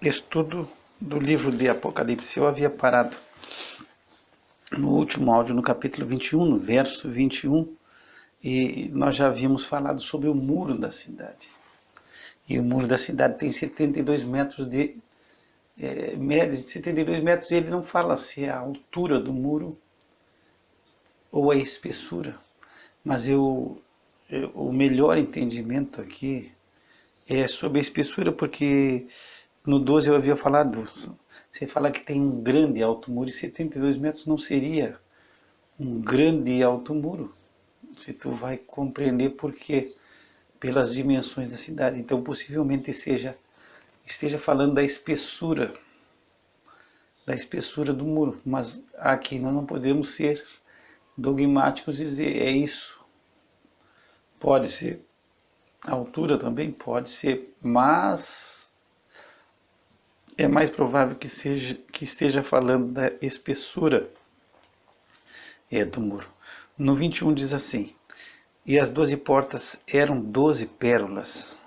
estudo do livro de Apocalipse. Eu havia parado no último áudio, no capítulo 21, no verso 21, e nós já havíamos falado sobre o muro da cidade. E o muro da cidade tem 72 metros de média de 72 metros, e ele não fala se é a altura do muro ou a espessura. Mas o melhor entendimento aqui é sobre a espessura, porque no 12 eu havia falado, você fala que tem um grande alto muro, e 72 metros não seria um grande e alto muro, se tu vai compreender por quê, pelas dimensões da cidade. Então possivelmente esteja falando da espessura do muro, mas aqui nós não podemos ser dogmáticos e dizer é isso. Pode ser a altura também, pode ser, mas é mais provável que esteja falando da espessura do muro. No 21 diz assim: e as 12 portas eram 12 pérolas,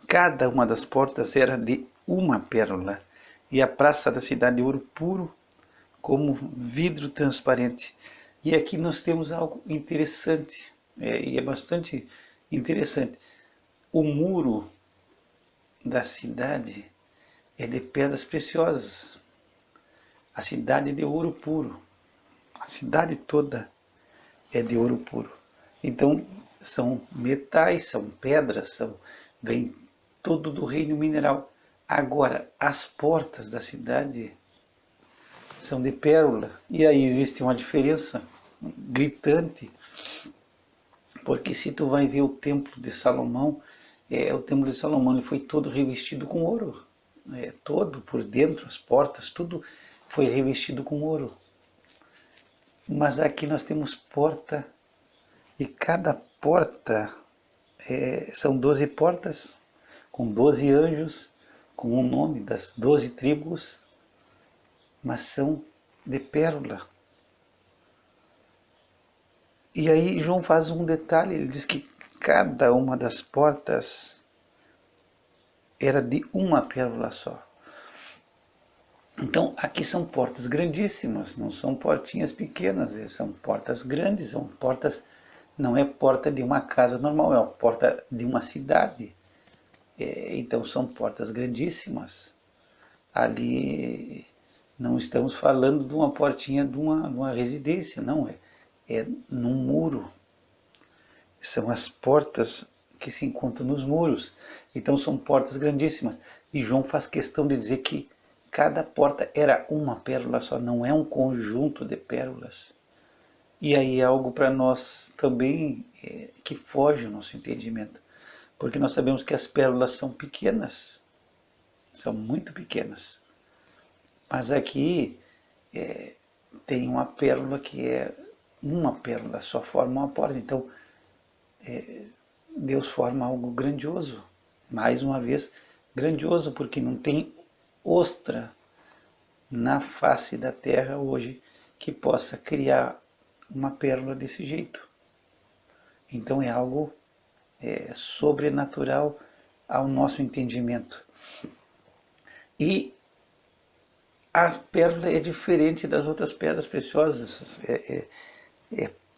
cada uma das portas era de uma pérola, e a praça da cidade de ouro puro, como vidro transparente. E aqui nós temos algo interessante, e é bastante interessante. O muro da cidade é de pedras preciosas, a cidade de ouro puro, a cidade toda é de ouro puro. Então são metais, são pedras, vem todo do reino mineral. Agora as portas da cidade são de pérola, e aí existe uma diferença gritante, porque se tu vai ver o templo de Salomão, o templo de Salomão ele foi todo revestido com ouro, todo por dentro, as portas, tudo foi revestido com ouro. Mas aqui nós temos porta, e cada porta são 12 portas, com 12 anjos, com o nome das 12 tribos, mas são de pérola. E aí João faz um detalhe, ele diz que cada uma das portas era de uma pérola só. Então aqui são portas grandíssimas, não são portinhas pequenas, são portas grandes, são portas, não é porta de uma casa normal, é a porta de uma cidade. Então são portas grandíssimas. Ali não estamos falando de uma portinha de uma residência, não, é num muro. São as portas que se encontram nos muros. Então são portas grandíssimas. E João faz questão de dizer que cada porta era uma pérola só, não é um conjunto de pérolas. E aí é algo para nós também que foge ao nosso entendimento. Porque nós sabemos que as pérolas são pequenas, são muito pequenas. Mas aqui tem uma pérola que é uma pérola, só forma uma porta. Então Deus forma algo grandioso, mais uma vez grandioso, porque não tem ostra na face da terra hoje que possa criar uma pérola desse jeito. Então é algo sobrenatural ao nosso entendimento. E a pérola é diferente das outras pedras preciosas,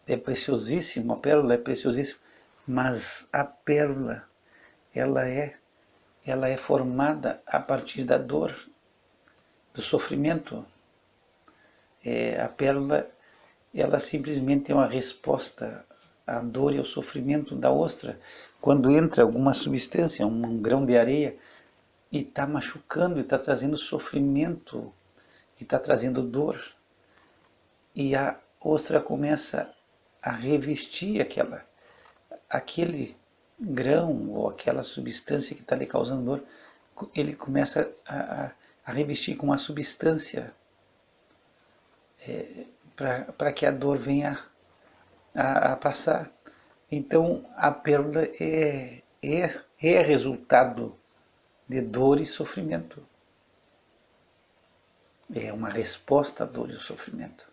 é preciosíssima, a pérola é preciosíssima, mas a pérola ela é formada a partir da dor, do sofrimento. A pérola ela simplesmente é uma resposta à dor e ao sofrimento da ostra. Quando entra alguma substância, um grão de areia, e está machucando, e está trazendo sofrimento, e está trazendo dor, e a ostra começa a revestir aquele grão ou aquela substância que está lhe causando dor, ele começa a revestir com uma substância para que a dor venha a passar. Então a pérola é resultado de dor e sofrimento. É uma resposta à dor e ao sofrimento.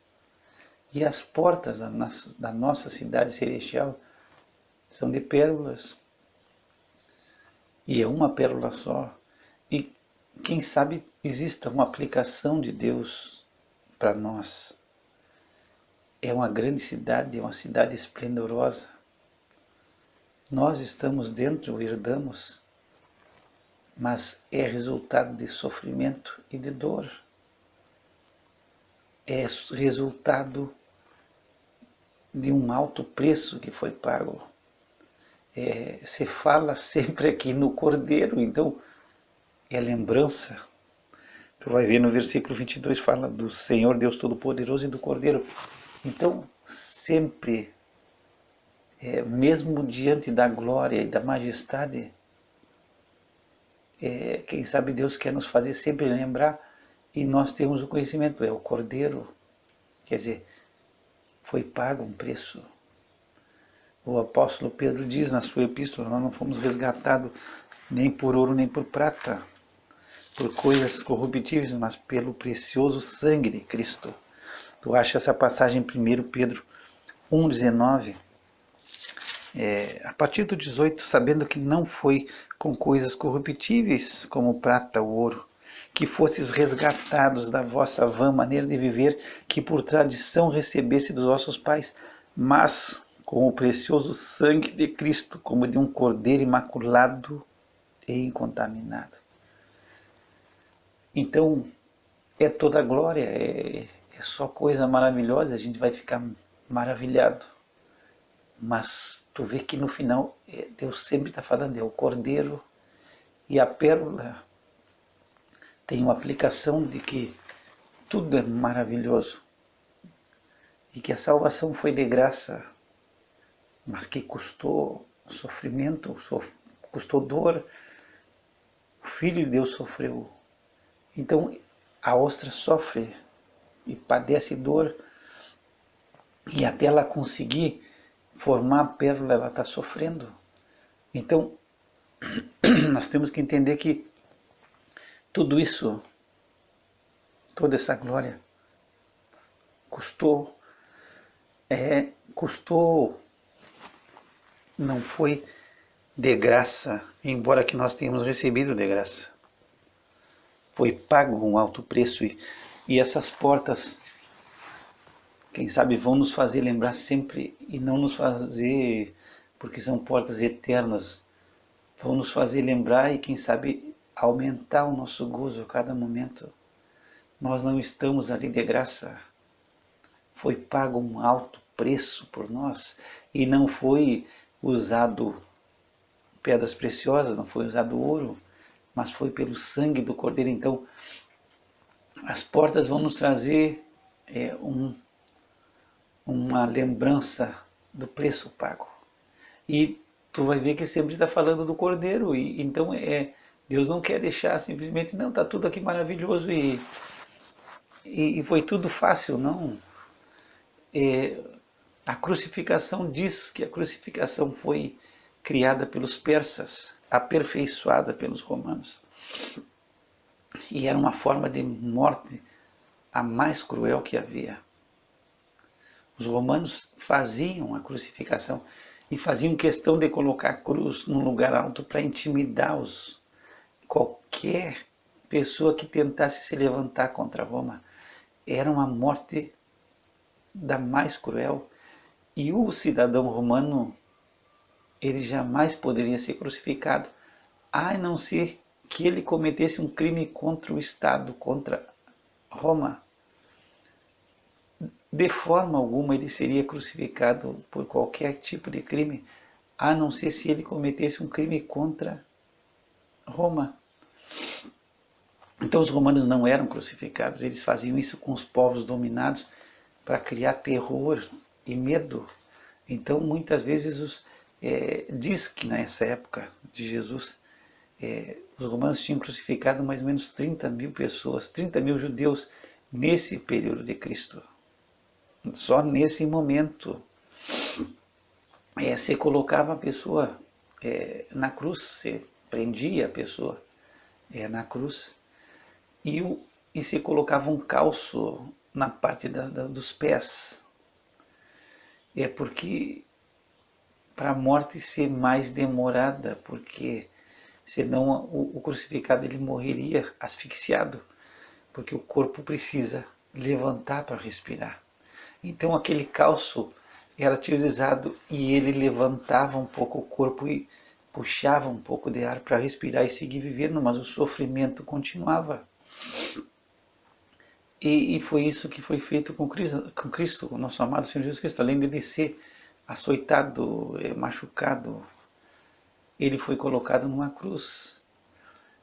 E as portas da nossa cidade celestial são de pérolas. E é uma pérola só. E quem sabe exista uma aplicação de Deus para nós. É uma grande cidade, é uma cidade esplendorosa. Nós estamos dentro, herdamos, mas é resultado de sofrimento e de dor. É resultado de um alto preço que foi pago. Se fala sempre aqui no Cordeiro, então é lembrança. Tu vai ver no versículo 22, fala do Senhor Deus Todo-Poderoso e do Cordeiro. Então, sempre, mesmo diante da glória e da majestade, quem sabe Deus quer nos fazer sempre lembrar, e nós temos o conhecimento, é o Cordeiro, quer dizer, foi pago um preço. O apóstolo Pedro diz na sua epístola, nós não fomos resgatados nem por ouro nem por prata, por coisas corruptíveis, mas pelo precioso sangue de Cristo. Tu acha essa passagem em 1 Pedro 1,19, a partir do 18, sabendo que não foi com coisas corruptíveis, como prata ou ouro, que fosses resgatados da vossa vã maneira de viver, que por tradição recebesse dos vossos pais, mas com o precioso sangue de Cristo, como de um cordeiro imaculado e incontaminado. Então, é toda glória, é só coisa maravilhosa, a gente vai ficar maravilhado. Mas tu vê que no final, Deus sempre está falando, é o cordeiro e a pérola tem uma aplicação de que tudo é maravilhoso e que a salvação foi de graça, mas que custou sofrimento, custou dor. O Filho de Deus sofreu. Então a ostra sofre e padece dor, e até ela conseguir formar a pérola, ela está sofrendo. Então nós temos que entender que tudo isso, toda essa glória, custou, não foi de graça, embora que nós tenhamos recebido de graça. Foi pago um alto preço, e essas portas, quem sabe, vão nos fazer lembrar sempre, e não nos fazer, porque são portas eternas, vão nos fazer lembrar e quem sabe aumentar o nosso gozo a cada momento. Nós não estamos ali de graça, foi pago um alto preço por nós, e não foi usado pedras preciosas, não foi usado ouro, mas foi pelo sangue do Cordeiro. Então as portas vão nos trazer uma lembrança do preço pago, e tu vai ver que sempre está falando do Cordeiro, e então Deus não quer deixar simplesmente, não, está tudo aqui maravilhoso e foi tudo fácil, não. A crucificação diz que a crucificação foi criada pelos persas, aperfeiçoada pelos romanos, e era uma forma de morte a mais cruel que havia. Os romanos faziam a crucificação e faziam questão de colocar a cruz num lugar alto para intimidar qualquer pessoa que tentasse se levantar contra Roma. Era uma morte da mais cruel, e o cidadão romano, ele jamais poderia ser crucificado, a não ser que ele cometesse um crime contra o Estado, contra Roma. De forma alguma ele seria crucificado por qualquer tipo de crime, a não ser se ele cometesse um crime contra Roma. Então os romanos não eram crucificados, eles faziam isso com os povos dominados para criar terror e medo. Então muitas vezes diz que nessa época de Jesus, os romanos tinham crucificado mais ou menos 30 mil pessoas, 30 mil judeus nesse período de Cristo. Só nesse momento se colocava a pessoa na cruz, se prendia a pessoa na cruz, e se colocava um calço na parte dos pés, porque para a morte ser mais demorada, porque senão o crucificado ele morreria asfixiado, porque o corpo precisa levantar para respirar. Então aquele calço era utilizado e ele levantava um pouco o corpo e puxava um pouco de ar para respirar e seguir vivendo, mas o sofrimento continuava. E foi isso que foi feito com Cristo, com o nosso amado Senhor Jesus Cristo. Além de ele ser açoitado, machucado, ele foi colocado numa cruz.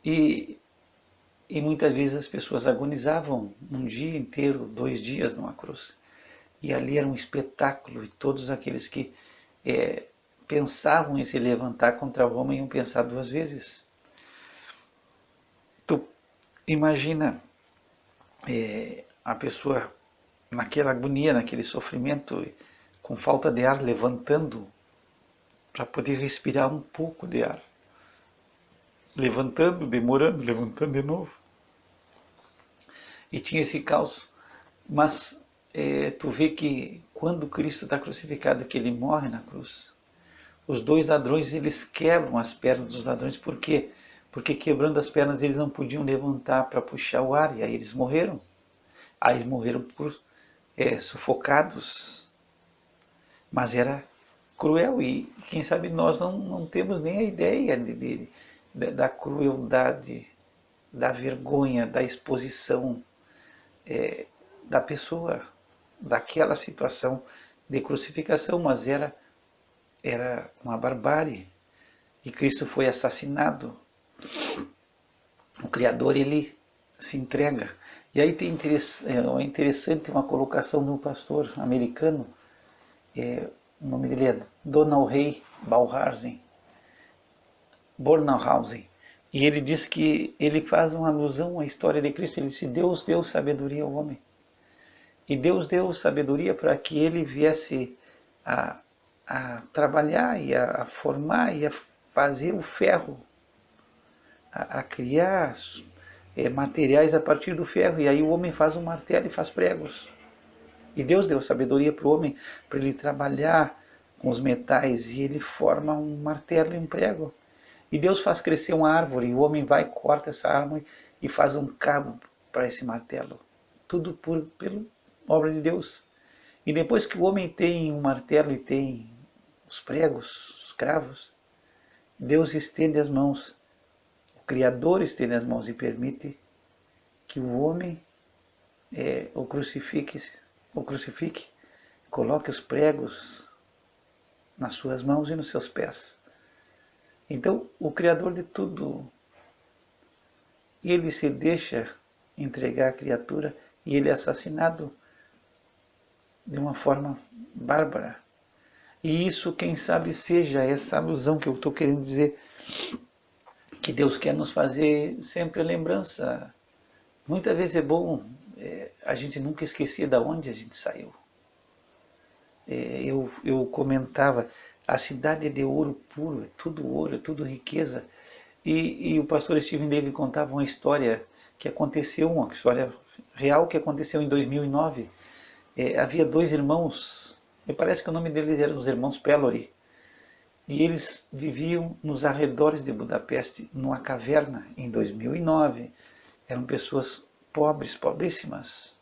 E muitas vezes as pessoas agonizavam um dia inteiro, 2 dias numa cruz. E ali era um espetáculo, e todos aqueles que pensavam em se levantar contra Roma iam pensar 2 vezes. Tu imagina a pessoa naquela agonia, naquele sofrimento, com falta de ar, levantando para poder respirar um pouco de ar. Levantando, demorando, levantando de novo. E tinha esse caos. Mas tu vê que quando Cristo está crucificado, que ele morre na cruz, os 2 ladrões eles quebram as pernas dos ladrões. Por quê? Porque quebrando as pernas eles não podiam levantar para puxar o ar, e aí eles morreram. Aí eles morreram por sufocados. Mas era cruel, e quem sabe nós não temos nem a ideia da crueldade, da vergonha, da exposição da pessoa, daquela situação de crucificação, mas era uma barbárie. E Cristo foi assassinado. O Criador, ele se entrega. E aí tem interessante uma colocação de um pastor americano, o nome dele é Donald Ray Bornhausen. E ele diz que ele faz uma alusão à história de Cristo. Ele disse: Deus deu sabedoria ao homem. E Deus deu sabedoria para que ele viesse a trabalhar e a formar e a fazer o ferro, a criar materiais a partir do ferro. E aí o homem faz um martelo e faz pregos. E Deus deu sabedoria para o homem, para ele trabalhar com os metais, e ele forma um martelo e um prego. E Deus faz crescer uma árvore, e o homem vai, corta essa árvore e faz um cabo para esse martelo. Tudo pela obra de Deus. E depois que o homem tem um martelo e tem os pregos, os cravos, Deus estende as mãos, o Criador estende as mãos e permite que o homem o crucifique, coloque os pregos nas suas mãos e nos seus pés. Então, o Criador de tudo, ele se deixa entregar a criatura e ele é assassinado de uma forma bárbara. E isso, quem sabe, seja essa alusão que eu estou querendo dizer, que Deus quer nos fazer sempre a lembrança. Muitas vezes é bom a gente nunca esquecer de onde a gente saiu. Eu comentava, a cidade é de ouro puro, é tudo riqueza. E o pastor Stephen Davey contava uma história que aconteceu, uma história real que aconteceu em 2009. Havia 2 irmãos, me parece que o nome deles eram os irmãos Pellory, e eles viviam nos arredores de Budapeste, numa caverna, em 2009. Eram pessoas pobres, pobríssimas.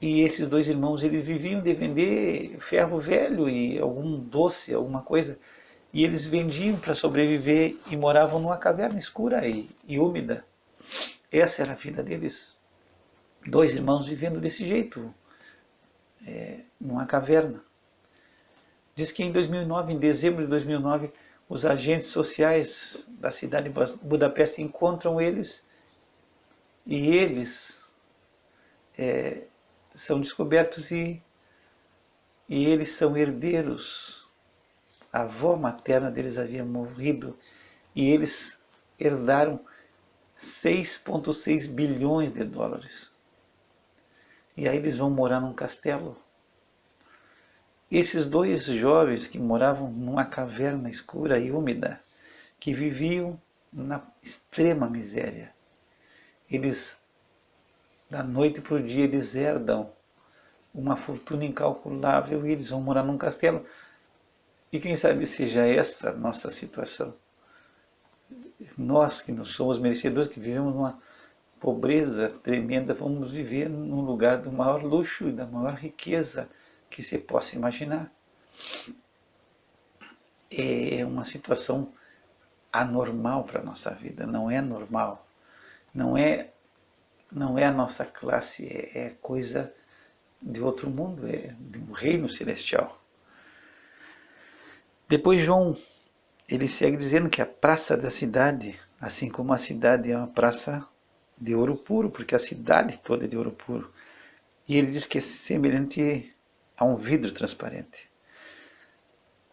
E esses 2 irmãos, eles viviam de vender ferro velho e algum doce, alguma coisa. E eles vendiam para sobreviver e moravam numa caverna escura e úmida. Essa era a vida deles. 2 irmãos vivendo desse jeito, numa caverna. Diz que em 2009, em dezembro de 2009, os agentes sociais da cidade de Budapeste encontram eles, e eles são descobertos e eles são herdeiros. A avó materna deles havia morrido e eles herdaram 6,6 bilhões de dólares. E aí eles vão morar num castelo. Esses 2 jovens que moravam numa caverna escura e úmida, que viviam na extrema miséria, eles, da noite para o dia, eles herdam uma fortuna incalculável e eles vão morar num castelo. E quem sabe seja essa a nossa situação. nós que não somos merecedores, que vivemos numa pobreza tremenda, vamos viver num lugar do maior luxo e da maior riqueza que se possa imaginar. É uma situação anormal para a nossa vida, não é normal, não é a nossa classe, é coisa de outro mundo, é de um reino celestial. Depois João, ele segue dizendo que a praça da cidade, assim como a cidade é uma praça de ouro puro, porque a cidade toda é de ouro puro. E ele diz que é semelhante a um vidro transparente.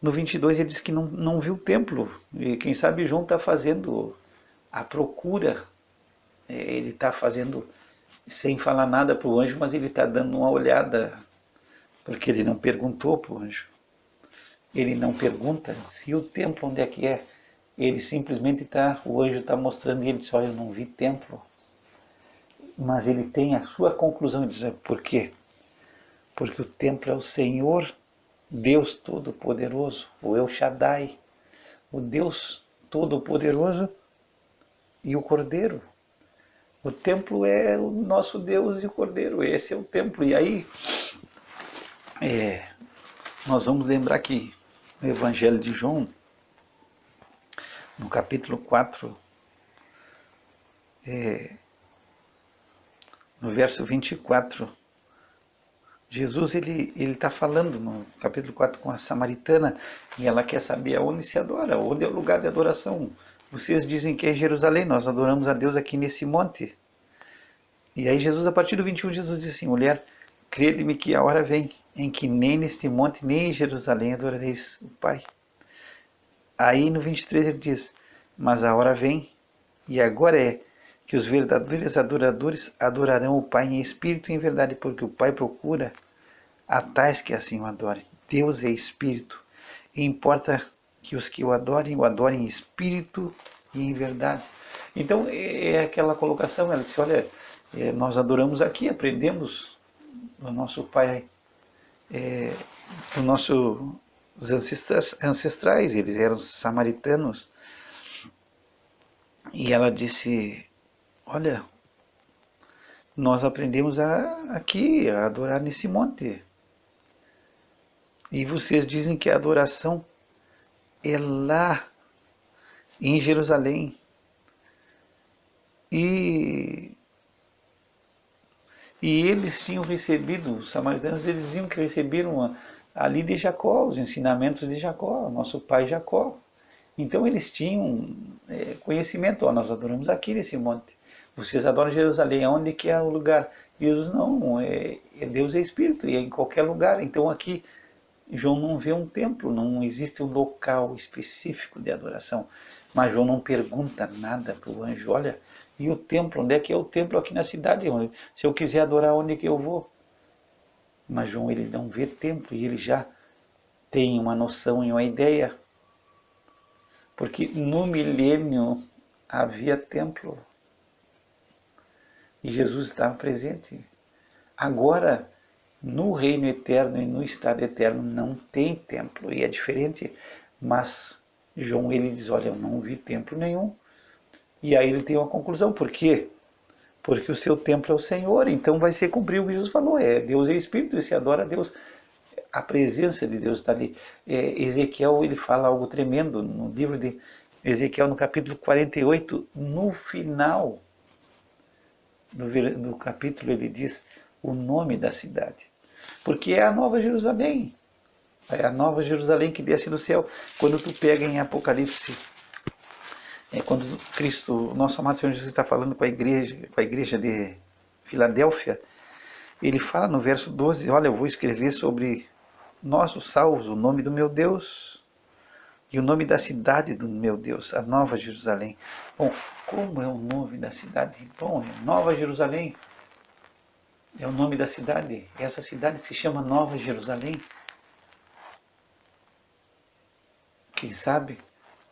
No 22 ele diz que não viu o templo, e quem sabe João está fazendo a procura, ele está fazendo sem falar nada para o anjo, mas ele está dando uma olhada, porque ele não perguntou para o anjo. Ele não pergunta se o templo onde é que é. Ele simplesmente está, o anjo está mostrando e ele diz, olha, eu não vi templo. Mas ele tem a sua conclusão, ele diz, por quê? Porque o templo é o Senhor, Deus Todo-Poderoso, o El Shaddai, o Deus Todo-Poderoso e o Cordeiro. O templo é o nosso Deus e o Cordeiro, esse é o templo. E aí, nós vamos lembrar que no Evangelho de João, no capítulo 4, no verso 24, Jesus ele está falando no capítulo 4 com a samaritana e ela quer saber aonde se adora, onde é o lugar de adoração. Vocês dizem que é Jerusalém, nós adoramos a Deus aqui nesse monte. E aí Jesus, a partir do 21, Jesus diz assim, mulher, crede-me que a hora vem em que nem neste monte, nem em Jerusalém adorareis o Pai. Aí no 23 ele diz, mas a hora vem, e agora é, que os verdadeiros adoradores adorarão o Pai em espírito e em verdade, porque o Pai procura a tais que assim o adorem. Deus é espírito, e importa que os que o adorem em espírito e em verdade. Então é aquela colocação, ela disse, olha, nós adoramos aqui, aprendemos do nosso Pai, dos nossos ancestrais, eles eram samaritanos, e ela disse, olha, nós aprendemos aqui a adorar nesse monte. E vocês dizem que a adoração é lá em Jerusalém. E eles tinham recebido, os samaritanos, eles diziam que receberam ali de Jacó, os ensinamentos de Jacó, nosso pai Jacó. Então eles tinham conhecimento, nós adoramos aqui nesse monte. Vocês adoram Jerusalém, aonde que é o lugar? Jesus não, Deus é Espírito, e é em qualquer lugar. Então aqui, João não vê um templo, não existe um local específico de adoração. Mas João não pergunta nada para o anjo, olha, e o templo, onde é que é o templo aqui na cidade? Se eu quiser adorar, onde é que eu vou? Mas João, ele não vê templo, e ele já tem uma noção e uma ideia. Porque no milênio havia templo. E Jesus estava presente. Agora, no reino eterno e no estado eterno não tem templo. E é diferente. Mas João, ele diz, olha, eu não vi templo nenhum. E aí ele tem uma conclusão. Por quê? Porque o seu templo é o Senhor. Então vai ser cumprir o que Jesus falou. Deus é Espírito e se adora a Deus. A presença de Deus está ali. Ezequiel, ele fala algo tremendo no livro de Ezequiel, no capítulo 48, no final do capítulo, ele diz o nome da cidade. Porque é a Nova Jerusalém. É a Nova Jerusalém que desce do céu. Quando tu pega em Apocalipse, quando Cristo, nosso amado Senhor Jesus, está falando com a igreja de Filadélfia, ele fala no verso 12, olha, eu vou escrever sobre nós, os salvos, o nome do meu Deus e o nome da cidade do meu Deus, a Nova Jerusalém. Bom, como é o nome da cidade? Bom, Nova Jerusalém é o nome da cidade. Essa cidade se chama Nova Jerusalém. Quem sabe?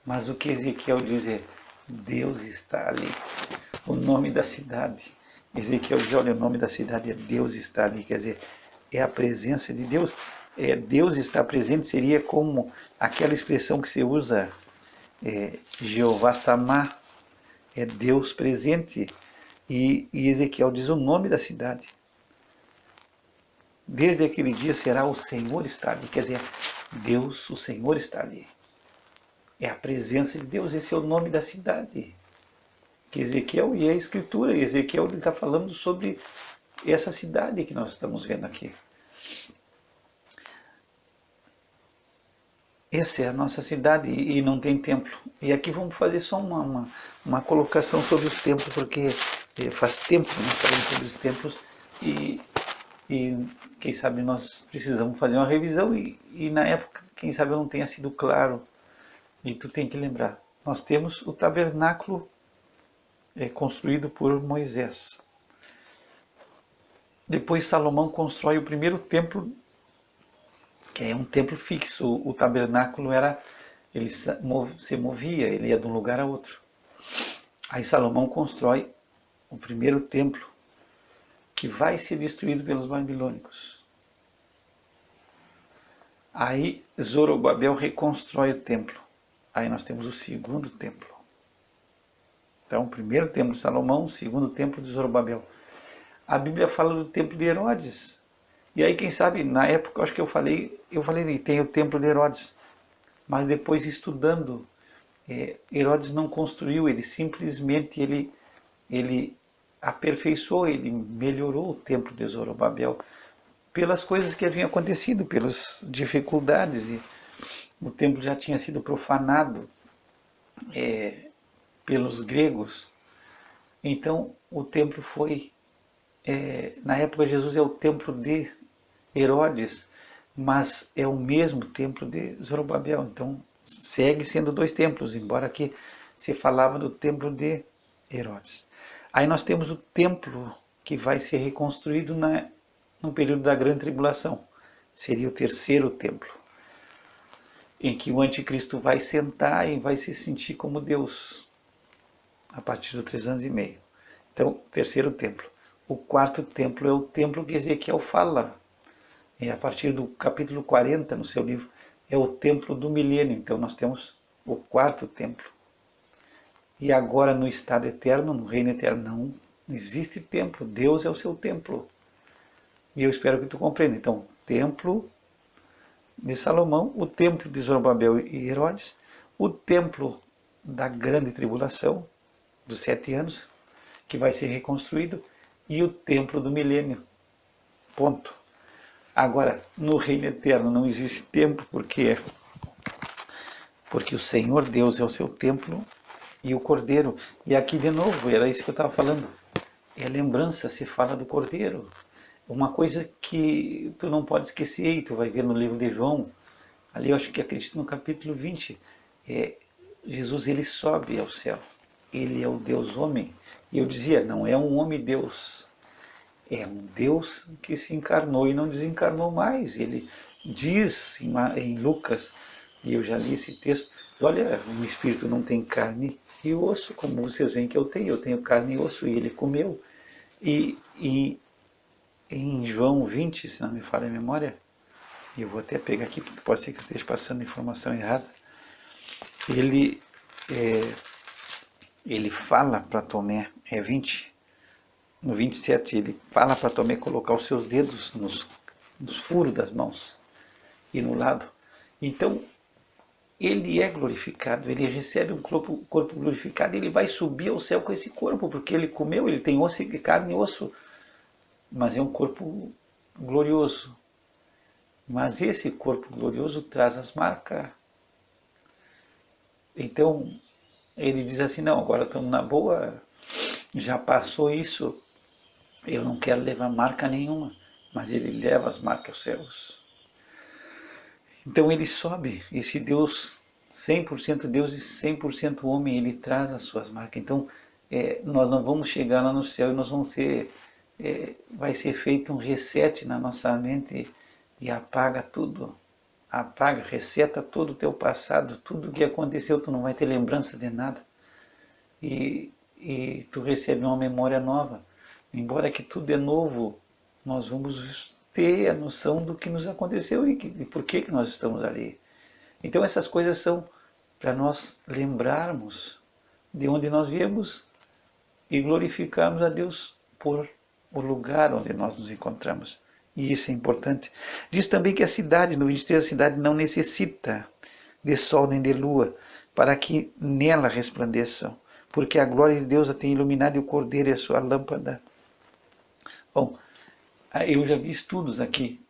Mas o que Ezequiel diz é, Deus está ali. O nome da cidade. Ezequiel diz, olha, o nome da cidade é Deus está ali. Quer dizer, é a presença de Deus. Deus está presente seria como aquela expressão que se usa, Jeová Samá, é Deus presente. E Ezequiel diz o nome da cidade. Desde aquele dia será o Senhor está ali. Quer dizer, Deus, o Senhor está ali. É a presença de Deus, esse é o nome da cidade. Que Ezequiel, e é a escritura, Ezequiel está falando sobre essa cidade que nós estamos vendo aqui. Essa é a nossa cidade e não tem templo. E aqui vamos fazer só uma colocação sobre os templos, porque faz tempo que nós falamos sobre os templos e quem sabe nós precisamos fazer uma revisão e na época, quem sabe eu não tenha sido claro. E tu tem que lembrar, nós temos o tabernáculo construído por Moisés. Depois Salomão constrói o primeiro templo, que é um templo fixo. O tabernáculo ele se movia, ele ia de um lugar a outro. Aí Salomão constrói o primeiro templo, que vai ser destruído pelos babilônicos. Aí Zorobabel reconstrói o templo. Aí nós temos o segundo templo. Então, o primeiro templo de Salomão, o segundo templo de Zorobabel. A Bíblia fala do templo de Herodes. E aí, quem sabe, na época, acho que eu falei, tem o templo de Herodes. Mas depois, estudando, Herodes não construiu, ele simplesmente ele aperfeiçoou, ele melhorou o templo de Zorobabel pelas coisas que haviam acontecido, pelas dificuldades. E o templo já tinha sido profanado pelos gregos. Então, o templo foi... na época de Jesus é o templo de Herodes, mas é o mesmo templo de Zorobabel. Então, segue sendo dois templos, embora aqui se falava do templo de Herodes. Aí nós temos o templo que vai ser reconstruído no período da Grande Tribulação. Seria o terceiro templo, em que o anticristo vai sentar e vai se sentir como Deus, a partir dos 3 anos e meio. Então, terceiro templo. O quarto templo é o templo que Ezequiel fala. E a partir do capítulo 40, no seu livro, é o templo do milênio. Então, nós temos o quarto templo. E agora, no estado eterno, no reino eterno, não existe templo. Deus é o seu templo. E eu espero que tu compreenda. Então, templo de Salomão, o templo de Zorobabel e Herodes, o templo da grande tribulação, dos 7 anos, que vai ser reconstruído, e o templo do milênio. Ponto. Agora, no reino eterno não existe templo, porque o Senhor Deus é o seu templo e o Cordeiro. E aqui de novo, era isso que eu estava falando. É lembrança, se fala do Cordeiro. Uma coisa que tu não pode esquecer, e tu vai ver no livro de João, ali eu acho que acredito no capítulo 20, Jesus ele sobe ao céu. Ele é o Deus homem. E eu dizia, não é um homem Deus. É um Deus que se encarnou e não desencarnou mais. Ele diz em Lucas, e eu já li esse texto, olha, o espírito não tem carne e osso, como vocês veem que eu tenho carne e osso, e ele comeu. E em João 20, se não me falha a memória, e eu vou até pegar aqui, porque pode ser que eu esteja passando informação errada, ele fala para Tomé, 20, no 27, ele fala para Tomé colocar os seus dedos nos furos das mãos e no lado. Então, ele é glorificado, ele recebe um corpo glorificado, ele vai subir ao céu com esse corpo, porque ele comeu, ele tem osso, carne e osso, mas é um corpo glorioso. Mas esse corpo glorioso traz as marcas. Então, ele diz assim, não, agora estamos na boa, já passou isso, eu não quero levar marca nenhuma, mas ele leva as marcas aos céus. Então ele sobe, esse Deus, 100% Deus e 100% homem, ele traz as suas marcas. Então, nós não vamos chegar lá no céu e nós vamos ter, vai ser feito um reset na nossa mente e apaga tudo. Apaga, reseta todo o teu passado, tudo o que aconteceu, tu não vai ter lembrança de nada. E tu recebe uma memória nova. Embora que tudo é novo, nós vamos ter a noção do que nos aconteceu e por que nós estamos ali. Então essas coisas são para nós lembrarmos de onde nós viemos e glorificarmos a Deus por o lugar onde nós nos encontramos. E isso é importante. Diz também que a cidade, no 23, a cidade não necessita de sol nem de lua, para que nela resplandeçam, porque a glória de Deus a tem iluminado e o Cordeiro é a sua lâmpada. Bom, eu já vi estudos aqui.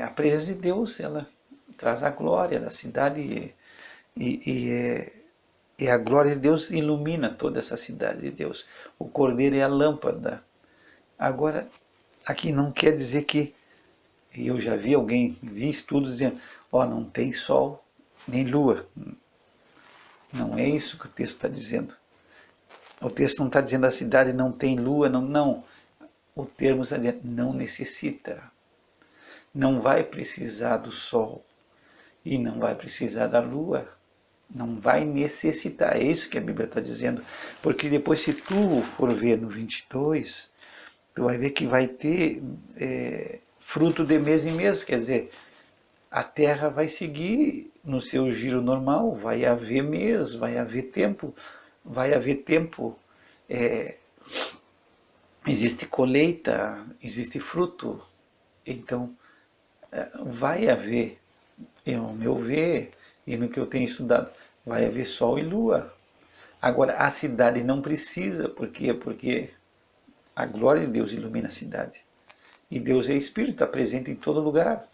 A presença de Deus, ela traz a glória da cidade e a glória de Deus ilumina toda essa cidade de Deus. O Cordeiro é a lâmpada. Agora, aqui não quer dizer que, eu já vi estudos dizendo, não tem sol nem lua. Não é isso que o texto está dizendo. O texto não está dizendo a cidade não tem lua, não. O termo está dizendo não necessita. Não vai precisar do sol e não vai precisar da lua. Não vai necessitar. É isso que a Bíblia está dizendo. Porque depois, se tu for ver no 22, tu vai ver que vai ter fruto de mês em mês. Quer dizer, a terra vai seguir no seu giro normal. Vai haver mês, vai haver tempo. Existe colheita, existe fruto. Então, vai haver, ao meu ver, e no que eu tenho estudado, vai haver sol e lua. Agora, a cidade não precisa, por quê? Porque a glória de Deus ilumina a cidade. E Deus é Espírito, está presente em todo lugar.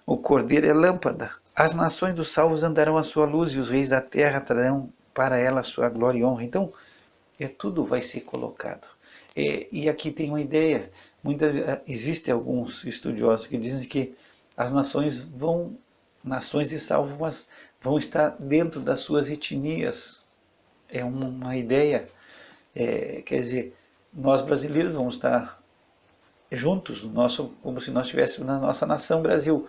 O Cordeiro é lâmpada. As nações dos salvos andarão à sua luz, e os reis da terra trarão para ela a sua glória e honra. Então, tudo vai ser colocado. E aqui tem uma ideia. Existem alguns estudiosos que dizem que as nações de salvo, mas vão estar dentro das suas etnias. É uma ideia. Quer dizer, nós brasileiros vamos estar juntos, como se nós estivéssemos na nossa nação Brasil.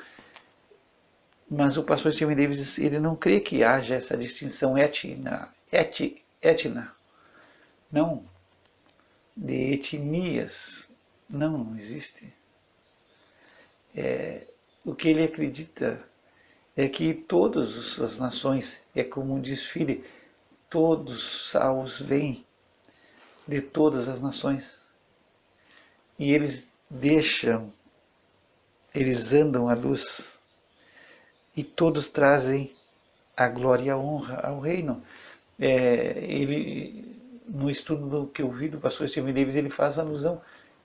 Mas o pastor Stephen Davis, ele não crê que haja essa distinção etna, não, de etnias, não existe. O que ele acredita é que todas as nações, é como um desfile, todos salvos vêm de todas as nações. E eles andam à luz, e todos trazem a glória e a honra ao reino. No estudo que eu vi do pastor Stephen Davis, ele faz alusão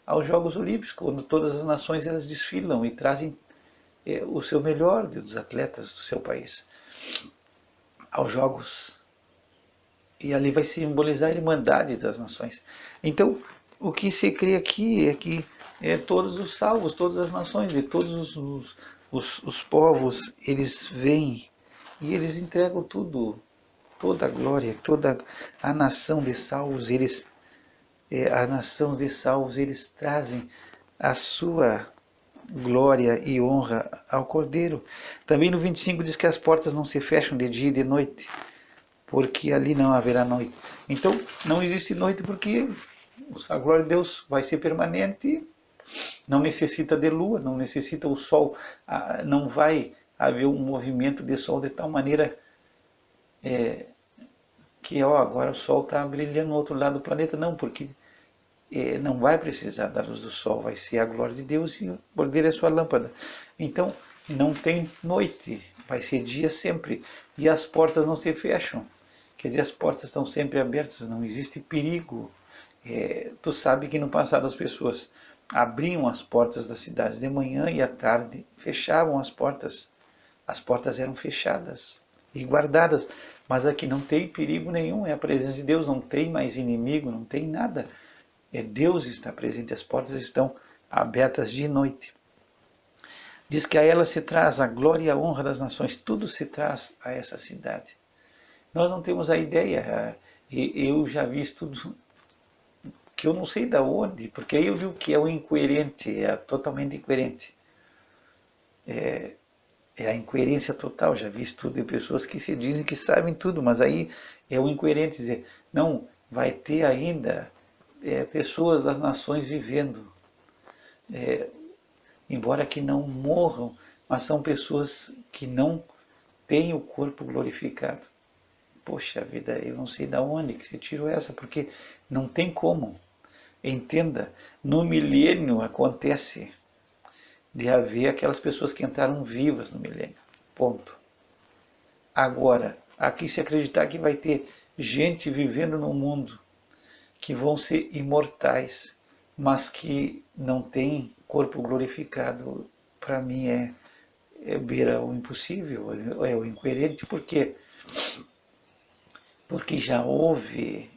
aos Jogos Olímpicos, quando todas as nações elas desfilam e trazem o seu melhor dos atletas do seu país aos Jogos. E ali vai simbolizar a irmandade das nações. Então, o que se crê aqui é que todos os salvos, todas as nações, de todos os povos, eles vêm e eles entregam tudo, toda a glória, toda a nação de salvos, eles trazem a sua glória e honra ao Cordeiro. Também no 25 diz que as portas não se fecham de dia e de noite, porque ali não haverá noite. Então, não existe noite porque a glória de Deus vai ser permanente, não necessita de lua, não necessita o sol, não vai haver um movimento de sol de tal maneira que agora o sol está brilhando no outro lado do planeta. Não, porque não vai precisar da luz do sol, vai ser a glória de Deus e o Cordeiro é a sua lâmpada. Então, não tem noite, vai ser dia sempre, e as portas não se fecham. Quer dizer, as portas estão sempre abertas, não existe perigo. Tu sabe que no passado as pessoas abriam as portas das cidades de manhã e à tarde fechavam as portas eram fechadas e guardadas, mas aqui não tem perigo nenhum, é a presença de Deus, não tem mais inimigo, não tem nada, Deus está presente, as portas estão abertas de noite. Diz que a ela se traz a glória e a honra das nações, tudo se traz a essa cidade. Nós não temos a ideia, eu já vi estudo que eu não sei de onde, porque aí eu vi o que é o incoerente, totalmente incoerente. É a incoerência total, já vi estudo de pessoas que se dizem que sabem tudo, mas aí é o incoerente dizer, não, vai ter ainda pessoas das nações vivendo, embora que não morram, mas são pessoas que não têm o corpo glorificado. poxa vida, eu não sei de onde que você tirou essa, porque não tem como. Entenda, no milênio acontece de haver aquelas pessoas que entraram vivas no milênio. Ponto. Agora, aqui se acreditar que vai ter gente vivendo no mundo que vão ser imortais, mas que não tem corpo glorificado, para mim beira o impossível, é o incoerente. Por quê? Porque já houve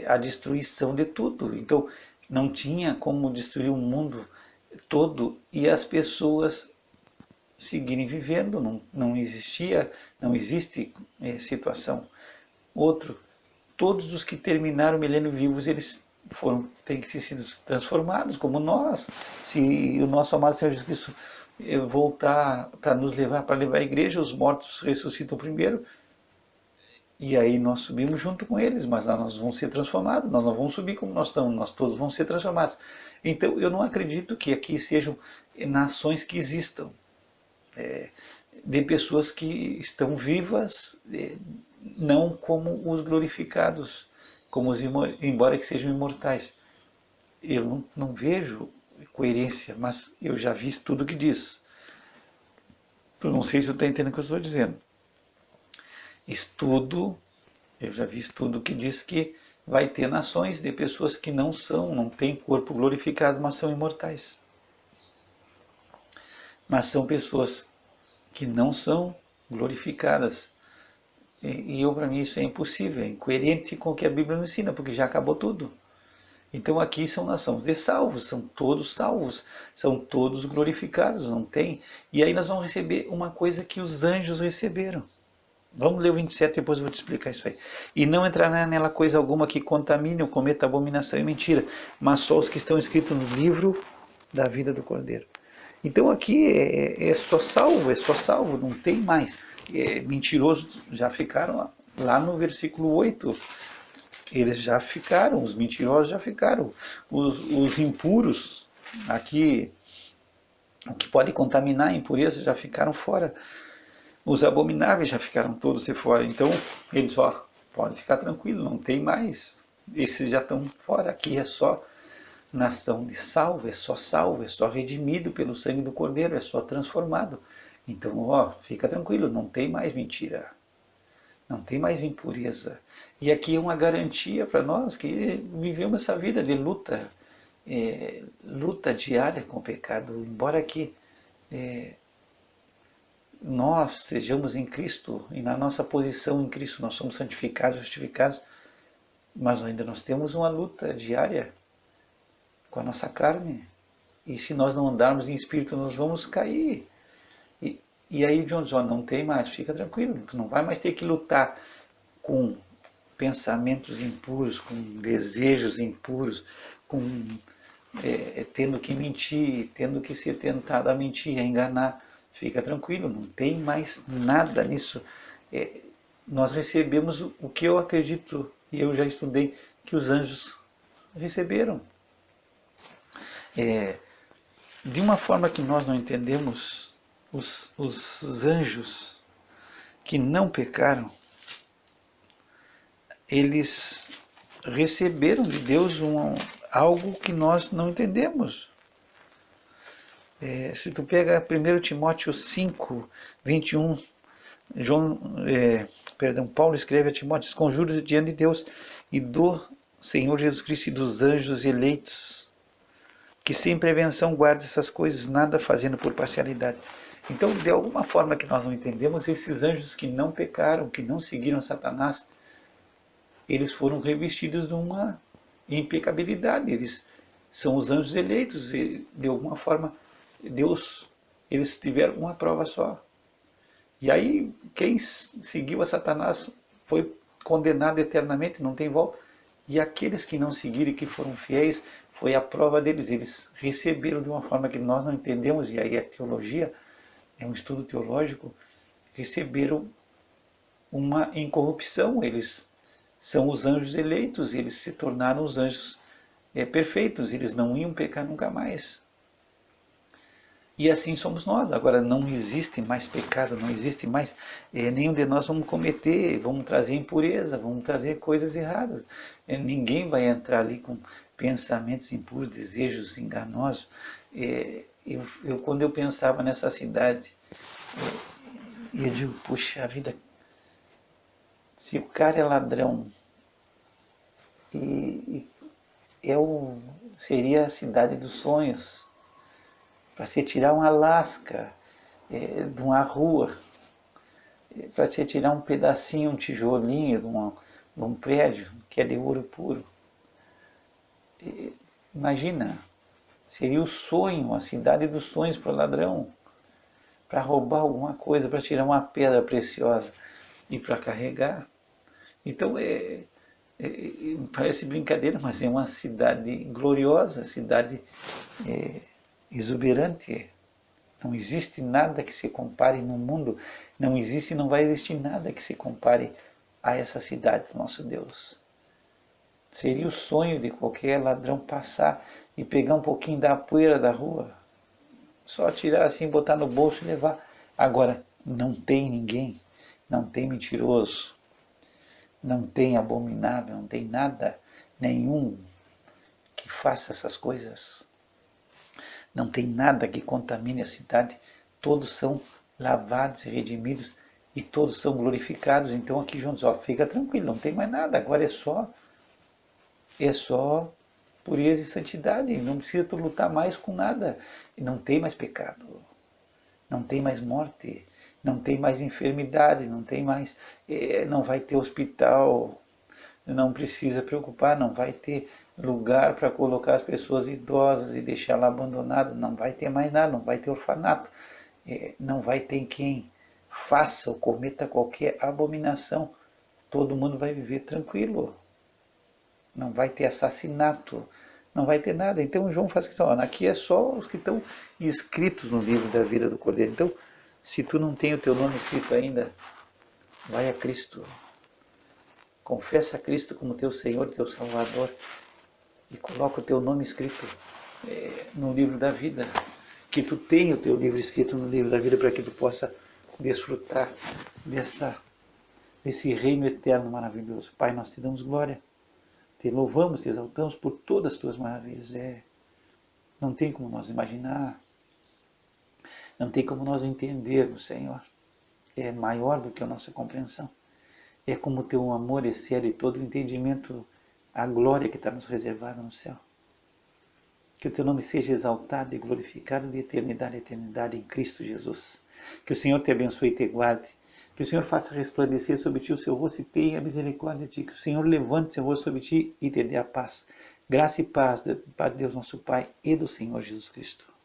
a destruição de tudo. Então, não tinha como destruir o mundo todo e as pessoas seguirem vivendo. Não existia, não existe situação. Outro, todos os que terminaram o milênio vivos, eles têm que ser sido transformados, como nós. Se o nosso amado Senhor Jesus Cristo voltar para nos levar, para levar a igreja, os mortos ressuscitam primeiro, e aí nós subimos junto com eles, mas nós vamos ser transformados, nós não vamos subir como nós estamos, nós todos vamos ser transformados. Então eu não acredito que aqui sejam nações que existam, de pessoas que estão vivas, não como os glorificados, como embora que sejam imortais. Eu não vejo coerência, mas eu já vi tudo o que diz. Eu não sei se você está entendendo o que eu estou dizendo. Eu já vi estudo que diz que vai ter nações de pessoas que não têm corpo glorificado, mas são imortais. Mas são pessoas que não são glorificadas. E para mim isso é impossível, é incoerente com o que a Bíblia nos ensina, porque já acabou tudo. Então aqui são nações de salvos, são todos glorificados, não tem. E aí nós vamos receber uma coisa que os anjos receberam. Vamos ler o 27, depois eu vou te explicar isso aí. E não entrará nela coisa alguma que contamine ou cometa abominação e mentira, mas só os que estão escritos no livro da vida do Cordeiro. Então aqui é só salvo, não tem mais. Mentirosos já ficaram lá no versículo 8. Eles já ficaram, os mentirosos já ficaram. Os impuros, aqui, o que pode contaminar a impureza, já ficaram fora. Os abomináveis já ficaram todos de fora. Então, eles podem ficar tranquilos, não tem mais. Esses já estão fora. Aqui é só nação de salvo, é só redimido pelo sangue do Cordeiro, é só transformado. Então, fica tranquilo, não tem mais mentira. Não tem mais impureza. E aqui é uma garantia para nós que vivemos essa vida de luta, luta diária com o pecado. Embora que nós sejamos em Cristo e na nossa posição em Cristo nós somos santificados, justificados, mas ainda nós temos uma luta diária com a nossa carne. E se nós não andarmos em Espírito, nós vamos cair. E aí John não tem mais, fica tranquilo, tu não vai mais ter que lutar com pensamentos impuros, com desejos impuros, tendo que mentir, tendo que ser tentado a mentir, a enganar. Fica tranquilo, não tem mais nada nisso. Nós recebemos o que eu acredito, e eu já estudei, que os anjos receberam. De uma forma que nós não entendemos, os anjos que não pecaram, eles receberam de Deus algo que nós não entendemos. Se tu pega 1 Timóteo 5, 21, Paulo escreve a Timóteo: conjuro diante de Deus e do Senhor Jesus Cristo e dos anjos eleitos, que sem prevenção guarde essas coisas, nada fazendo por parcialidade. Então, de alguma forma que nós não entendemos, esses anjos que não pecaram, que não seguiram Satanás, eles foram revestidos de uma impecabilidade. Eles são os anjos eleitos, e de alguma forma eles tiveram uma prova só. E aí quem seguiu a Satanás foi condenado eternamente, não tem volta. E aqueles que não seguiram e que foram fiéis, foi a prova deles. Eles receberam de uma forma que nós não entendemos, e aí é teologia, é um estudo teológico, receberam uma incorrupção. Eles são os anjos eleitos, eles se tornaram os anjos perfeitos, eles não iam pecar nunca mais. E assim somos nós. Agora não existe mais pecado, não existe mais, nenhum de nós vamos cometer, vamos trazer impureza, vamos trazer coisas erradas. Ninguém vai entrar ali com pensamentos impuros, desejos enganosos. Quando eu pensava nessa cidade, eu digo, puxa vida, se o cara é ladrão e seria a cidade dos sonhos, para se tirar um Alasca de uma rua, para se tirar um pedacinho, um tijolinho de um prédio que é de ouro puro. Imagina, seria o sonho, a cidade dos sonhos para o ladrão, para roubar alguma coisa, para tirar uma pedra preciosa e para carregar. Então parece brincadeira, mas é uma cidade gloriosa, cidade exuberante. Não existe nada que se compare no mundo, não existe e não vai existir nada que se compare a essa cidade do nosso Deus. Seria o sonho de qualquer ladrão passar e pegar um pouquinho da poeira da rua, só tirar assim, botar no bolso e levar. Agora, não tem ninguém, não tem mentiroso, não tem abominável, não tem nada nenhum que faça essas coisas. Não tem nada que contamine a cidade. Todos são lavados e redimidos e todos são glorificados. Então aqui juntos, ó, fica tranquilo, não tem mais nada. Agora é só pureza e santidade. Não precisa tu lutar mais com nada. E não tem mais pecado. Não tem mais morte. Não tem mais enfermidade. Não tem mais. Não vai ter hospital. Não precisa preocupar, não vai ter lugar para colocar as pessoas idosas e deixar lá abandonadas, não vai ter mais nada, não vai ter orfanato, não vai ter quem faça ou cometa qualquer abominação, todo mundo vai viver tranquilo, não vai ter assassinato, não vai ter nada. Então João faz questão, aqui é só os que estão inscritos no livro da vida do Cordeiro. Então, se tu não tem o teu nome escrito ainda, vai a Cristo. Confessa a Cristo como teu Senhor, teu Salvador, e coloca o teu nome escrito no livro da vida. Que tu tenha o teu livro escrito no livro da vida para que tu possa desfrutar desse reino eterno maravilhoso. Pai, nós te damos glória, te louvamos, te exaltamos por todas as tuas maravilhas. Não tem como nós imaginar, não tem como nós entendermos, Senhor. É maior do que a nossa compreensão. É como o teu amor excede todo o entendimento, a glória que está nos reservada no céu. Que o teu nome seja exaltado e glorificado de eternidade a eternidade em Cristo Jesus. Que o Senhor te abençoe e te guarde. Que o Senhor faça resplandecer sobre ti o seu rosto e tenha misericórdia de ti. Que o Senhor levante seu rosto sobre ti e te dê a paz. Graça e paz para Deus nosso Pai e do Senhor Jesus Cristo.